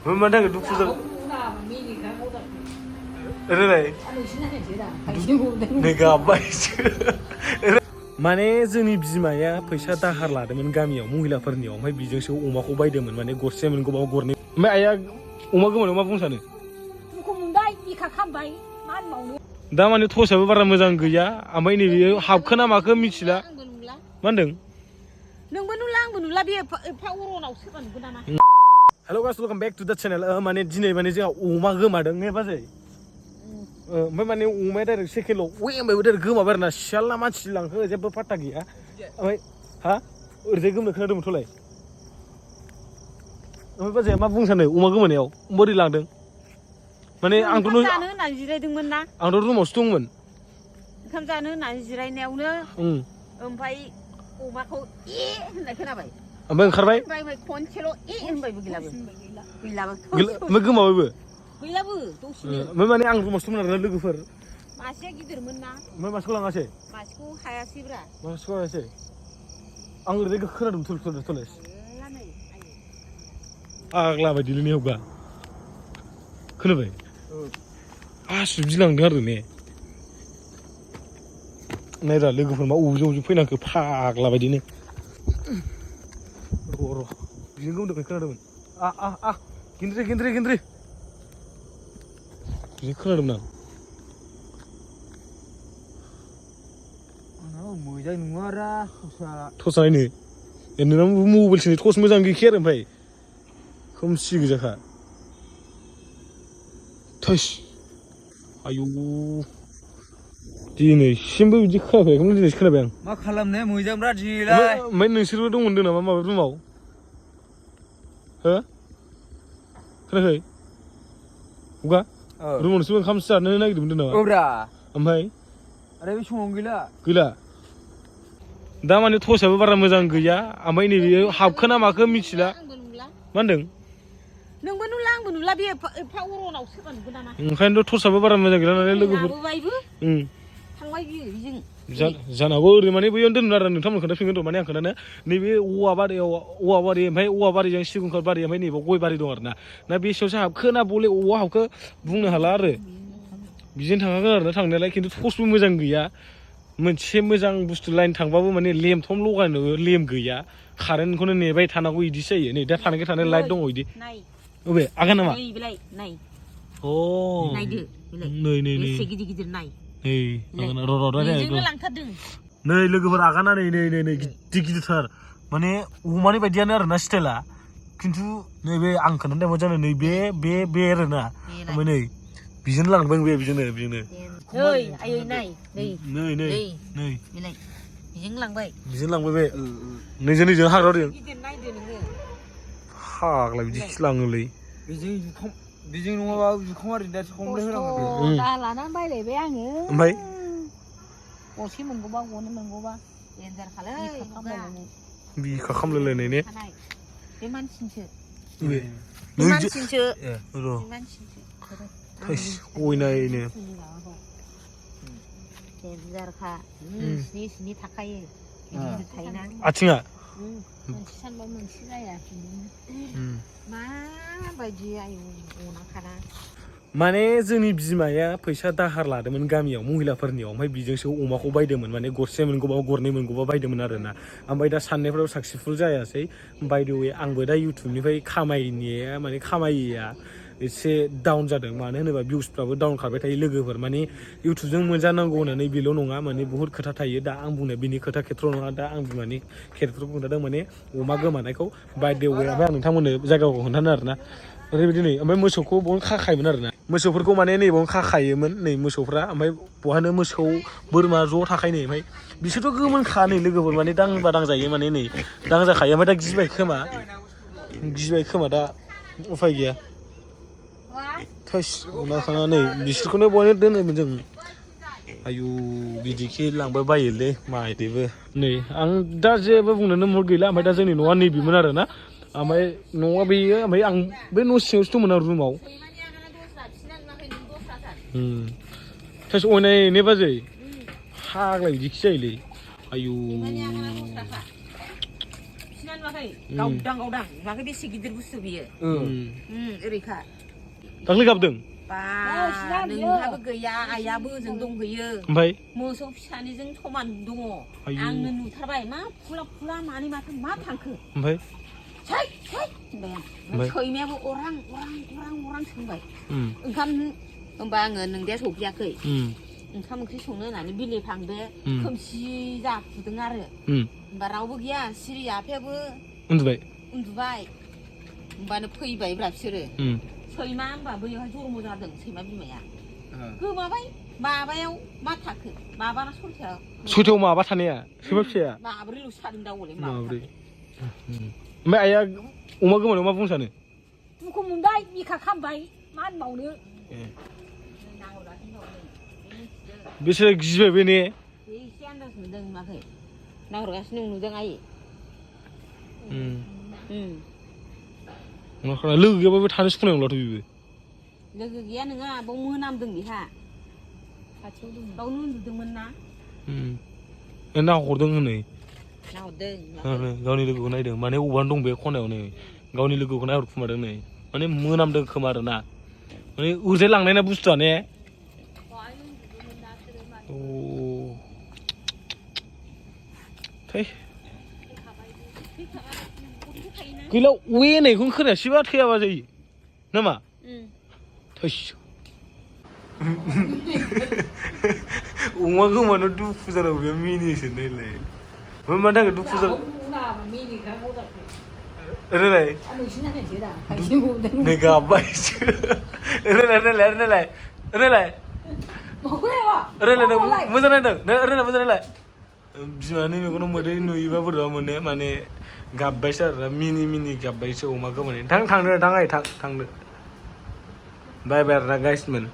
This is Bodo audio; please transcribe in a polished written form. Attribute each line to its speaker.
Speaker 1: मा दांग दुखु जादों ओरैलाय नै गाबबायसो माने जोंनि बिमाया फैसा दाहार लादोंमोन गामियाव महिलाफोरनियाव ओमफ्राय बिजोंसो अमाखौ बायदोंमोन माने गरसे मोनगौबा गरनै ओमफ्राय आइया अमा गोमानायाव मा बुंनो सानो दा माने थसाबो बारा मोजां गैया ओमफ्राय नैबे हाबखो ना माखो मिथिला मा होनदों
Speaker 2: नोंबो नुला आंबो नुला बे एफा अरनाव सोरबा नुगोन नामा
Speaker 1: hello guys welcome back to the channel माने दिनै माने जोंहा अमा गोमादों ने बाजै ओमफ्राय माने अमाया डाइरेक्ट सेकेन्डआव ओमफ्राय डाइरेक्ट गोमाबाय आरोना सियालना मानसि लांखो जेबो पात्ता गैया ओमफ्राय हा ओरैजाय गोमनो खोनादोंमोनथ'लाय ओमफ्राय बाजैया मा बुंनो सानो अमा गोमानायाव बोरै लांदों माने आंथ'
Speaker 2: जानो होननानै जिरायदोंमोन ना
Speaker 1: आंथ' रुमावसो दंमोन
Speaker 2: ओंखाम जानो होननानै जिरायनायावनो ओमफ्राय अमाखौ ए होननाय खोनाबाय
Speaker 1: ओमफ्राय ओंखारबाय
Speaker 2: ओमफ्राय खनसेल' ए होनबायबो गैलाबो
Speaker 1: ओमफ्राय गोमाबायबो
Speaker 2: गैलाबो दसेनो
Speaker 1: ओमफ्राय माने आं रुमावसो दंमोन आरोना लोगोफोर
Speaker 2: मासेया गिदिरमोन ना
Speaker 1: ओमफ्राय मासेखौ लाङासै
Speaker 2: मासेखौ हायासैब्रा
Speaker 1: मासेखौ हायासै आं ओरैजाय खोनादों थुल आग्ला बायदिलै ने हगा खोनाबाय आसु गिलांदों आरो ने नायरा लोगोफोर मा अबेजों फैनांखो फाग्ला बायदिनो र' बिजों गोमदोंखाय खोनादोंमोन गिन्द्रि बिजों खोनादोंमोन आं मोजां नङा रा टर्चआ नायनो नोंना मबाइलसो टर्च मोजां गैखाया आरो ओमफ्राय खोमसि गोजाखा थैस आयौ दिनैसिमबो बिदि खोनाफेराखैमोन दिनैसो खोनाबाय आं
Speaker 3: मा खालामनो मोजांब्रा दिनैलाय
Speaker 1: ओमफ्राय नोंसोरबो दंमोन नामा माबा रुमाव हो खोनाखै उगा रुमाव नोंसोरबो ओंखामसो जानो नागिरदोंमोन नामा
Speaker 3: औब्रा
Speaker 1: ओमफ्राय
Speaker 3: आरे बे समाव
Speaker 1: गैला दा माने टर्चआबो बारा मोजां गैया ओमफ्राय नैबे हाबखो ना माखो मिथिला मा होनदों
Speaker 2: नोंबो नुला आंबो नुला बे एफा अरनाव सोरबा नुगोन नामा
Speaker 1: ओंखायनोथ' टर्चआबो बारा मोजां गैला नालाय लोगोफोर
Speaker 2: थांबाय बियो
Speaker 1: जानो हागौ ओरै माने बैयावनो दोननो आरो नोंथांमोन खोन्थाफिनगोन र' माने आं खोन्थानो नैबे औवा बारि ओमफ्राय औवा बारिजों सिगुनखार बारि ओमफ्राय नैबे गय बारि दं आरो ना बेसेयावसो हाबखो ना बले औवा हाबखो बुंनो हाला आरो बिजों थांखागोन आरो ना थांनायालाय खिन्थु टर्चबो मोजां गैया मोनसे मोजां बुस्थु लाइन थांबाबो माने लेम्पथम लगायनोबो लेम्प गैया कारेन्टखौनो नेबाय थानांगौ इदिसो जायो नै दा थानाय लाइट दङ इदि अबे आगान नामा
Speaker 2: नाय
Speaker 1: अ
Speaker 2: नायदो
Speaker 1: नै
Speaker 2: एसे गिदिर नाय
Speaker 1: नै लोगोफोर आगाना नै गिदिरथार माने अमानि बायदियानो आरोना स्टाइला खिन्थु नैबे आं खोन्थानाय मोजां नै बे आरोना ओमफ्राय नै बिजोंनो लांबाय बे बिजोंनो बिजों लांबाय बे नैजों हाग्रा दं फाग्ला बिदि लाङोलै
Speaker 3: बेजों नङाबा जुखाम आरि दा संनो होनांगौ
Speaker 2: दा लानानै बायलायबाय आङो
Speaker 1: ओमफ्राय
Speaker 2: गरसे मोनगौबा गरनै मोनगौबा देन्जार खालै
Speaker 1: बिखा खामलायलायनाय ने
Speaker 2: बे मानसिनिसो
Speaker 1: गयनायनो
Speaker 2: देन्जारखा सिनि थाखायो थायोना
Speaker 1: आथिङा
Speaker 2: मोनसे सानबा मोनसे जाया माबायदि आयु अनाखाना
Speaker 1: माने जोंनि बिमाया फैसा दाहार लादोंमोन गामियाव महिलाफोरनियाव ओमफ्राय बिजोंसो अमाखौ बायदोंमोन माने गरसे मोनगौबा गरनै मोनगौबा बायदोंमोन आरोना ओमफ्राय दा साननायफ्राव साक्सेसफुल जायासै बाय द वे आंबो दा इउटुबनिफ्राय खामायिया एसे डाउन जादों मानो होनोबा भिउसफ्राबो डाउन खारबाय थायो लोगोफोर माने इउटुबजों मोनजानांगौ होननानै बेल' नङा माने बुहुत खोथा थायो दा आं बुंनाय बिनि खोथा खेथ्र नङा दा आं बिमानि खेथ्रखौ खोन्थादों माने अमा गोमानायखौ बाय द वे ओमफ्राय आं नोंथांमोननो जायगाखौ खोन्थानो आरोना ओरैबायदि नै ओमफ्राय मोसौखौ बावनो खाखायोमोन आरोना मोसौफोरखौ माने नैबावनो खाखायोमोन नै मोसौफ्रा ओमफ्राय बहानो मोसौ बोरमा ज' थाखायो नै ओमफ्राय बिसोरथ' गोमोनखा नै लोगोफोर माने दांबा दांजायो माने नै दांजाखायो ओमफ्राय दा गिबाय खोमा दा उफाय गैया थैस अनाखाना नै बिसोरखौनो बहायनो दोनोमोन जों आयु बिदिखि लांबाय बायोलै मायदिबो नै आं दा जेबो बुंनोनो मुड गैला ओमफ्राय दा जोंनि न'आ नैबेमोन आरोना ओमफ्राय न'आ बेयो ओमफ्राय आं बे न' सिङावसो दंमोन आरो रुमाव थैस अयनाय ने बाजै फाग्ला बिदिखि जायोलै आयु
Speaker 2: नुवाखै गावदां नुवाखै बेसे गिदिर बुस्थु बियो ओरैखा
Speaker 1: दाख्लै गाबदों
Speaker 2: बा नोंहाबो गैया आइयाबो ओजों दंहैयो
Speaker 1: ओमफ्राय
Speaker 2: मोसौ फिसानिजों समान दङ
Speaker 1: आयौ।
Speaker 2: आंनो नुथारबाय मा फुला मानै माथो मा थांखो
Speaker 1: ओमफ्राय
Speaker 2: होनबाय आं सैमायाबो अरां सोंबाय ओंखाम होनबा आङो नोंदाया सफैयाखै ओंखाम ओंख्रि संनो होननानै बिलिफांदो खोमसि जाफुदों आरो होनबा रावबो गैया सिरि आफायाबो
Speaker 1: उन्दुबाय
Speaker 2: होनबानो फैबायब्रा बिसोरो सैमा होनबा बैयावहाय जन्म जादों सैमा बिमाया गोमाबाय माबायाव मा थाखो माबाना
Speaker 1: सयथायाव माबा थानाया सैमा फिसाया
Speaker 2: माब्रैल'सो थादों दा हले
Speaker 1: माब्रै ओमफ्राय आइया अमा गोमानायाव मा बुंनो सानो
Speaker 4: दुखु मोनबाय बिखा खामबाय मा होनबावनो
Speaker 1: बिसोरो गिबाय बे ने
Speaker 2: एसे आन्दाज मोनदों नुवाखै नाहरगासिनो नुदों आइ
Speaker 1: लोगो गैयाबा थानो सुखुनाय नंलाथ' बेबो
Speaker 2: लोगो गैया नङा बाव मोनामदों बेहा
Speaker 4: खाथियाव दं
Speaker 2: बावनो उन्दुदोंमोन ना
Speaker 1: नाहरदों होनै
Speaker 2: नाहरदों
Speaker 1: गावनि लोगोखौ नायदों माने अबानो दं बे खनायाव नै गावनि लोगोखौ नायहरखुमादों नै माने मोनामदों खोमा आरोना माने ओरैजाय लांनाय ना बुस्थुआ ने गैला अवे होननायखौनो खोनायासैबा थैयाबा जायो नामा थैस अमा गोमानो दुखु जानांगौ बे मिनिसो नायलाय मानि थाखाय दुखु जानांगौ रायलाय नै गाबबायसो रायलाय मोजां नायदों रायलाय मोजां रायलाय बिमानि मेगनाव मोदै नुयोबा बोरैबा मोनो माने गाबबायसो आरो मिनि गाबबायसो अमा गोमानाय थांदो आइ थांदो बाय आरोना गाइसमोन